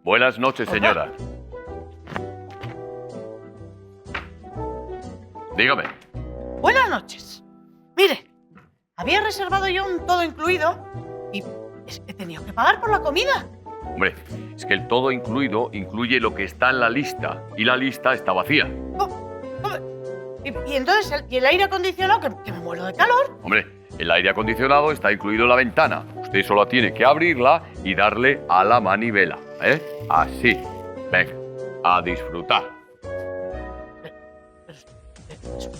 Buenas noches, señora. Dígame. Buenas noches. Mire, había reservado yo un todo incluido y he tenido que pagar por la comida. Hombre, es que el todo incluido incluye lo que está en la lista y la lista está vacía. Y entonces, ¿y el aire acondicionado? Que me muero de calor. Hombre, el aire acondicionado está incluido en la ventana. Usted solo tiene que abrirla y darle a la manivela, ¿eh? Así. Venga, a disfrutar.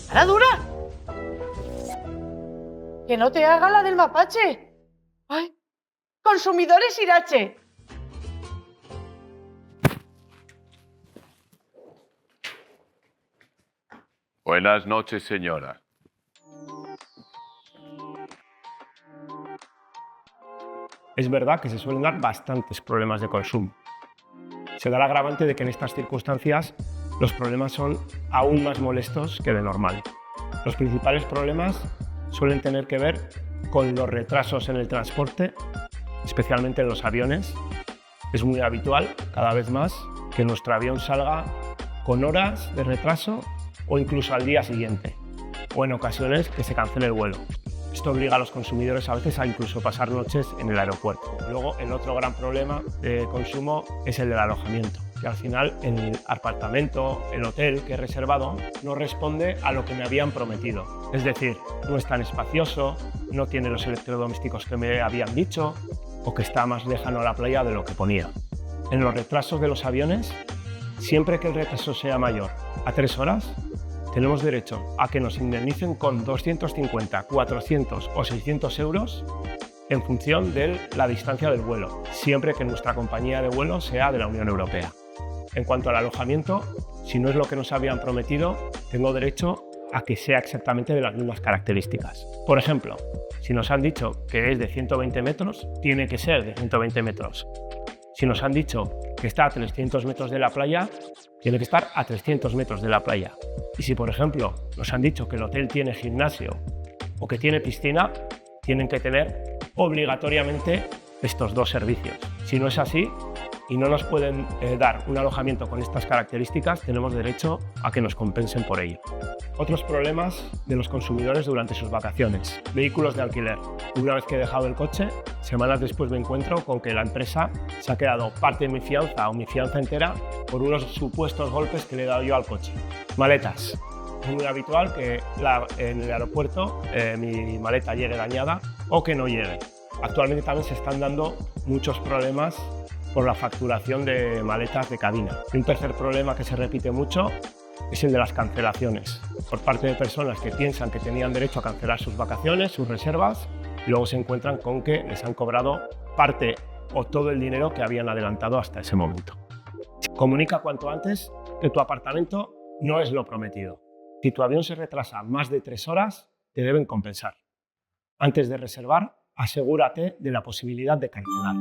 ¿Para dura? Que no te haga la del mapache. ¡Ay! ¡Consumidores Irache! Buenas noches, señora. Es verdad que se suelen dar bastantes problemas de consumo. Se da el agravante de que en estas circunstancias los problemas son aún más molestos que de normal. Los principales problemas suelen tener que ver con los retrasos en el transporte, especialmente en los aviones. Es muy habitual, cada vez más, que nuestro avión salga con horas de retraso o incluso al día siguiente, o en ocasiones que se cancele el vuelo. Esto obliga a los consumidores a veces a incluso pasar noches en el aeropuerto. Luego, el otro gran problema de consumo es el del alojamiento, que al final el apartamento, el hotel que he reservado no responde a lo que me habían prometido. Es decir, no es tan espacioso, no tiene los electrodomésticos que me habían dicho o que está más lejano a la playa de lo que ponía. En los retrasos de los aviones, siempre que el retraso sea mayor a 3 horas, tenemos derecho a que nos indemnicen con 250, 400 o 600 euros en función de la distancia del vuelo, siempre que nuestra compañía de vuelo sea de la Unión Europea. En cuanto al alojamiento, si no es lo que nos habían prometido, tengo derecho a que sea exactamente de las mismas características. Por ejemplo, si nos han dicho que es de 120 metros, tiene que ser de 120 metros. Si nos han dicho que está a 300 metros de la playa, tiene que estar a 300 metros de la playa. Y si, por ejemplo, nos han dicho que el hotel tiene gimnasio o que tiene piscina, tienen que tener obligatoriamente estos dos servicios. Si no es así y no nos pueden dar un alojamiento con estas características, tenemos derecho a que nos compensen por ello. Otros problemas de los consumidores durante sus vacaciones. Vehículos de alquiler. Una vez que he dejado el coche, semanas después me encuentro con que la empresa se ha quedado parte de mi fianza o mi fianza entera por unos supuestos golpes que le he dado yo al coche. Maletas. Es muy habitual que en el aeropuerto mi maleta llegue dañada o que no llegue. Actualmente también se están dando muchos problemas por la facturación de maletas de cabina. Y un tercer problema que se repite mucho es el de las cancelaciones, por parte de personas que piensan que tenían derecho a cancelar sus vacaciones, sus reservas, y luego se encuentran con que les han cobrado parte o todo el dinero que habían adelantado hasta ese momento. Comunica cuanto antes que tu apartamento no es lo prometido. Si tu avión se retrasa más de 3 horas, te deben compensar. Antes de reservar, asegúrate de la posibilidad de cancelar.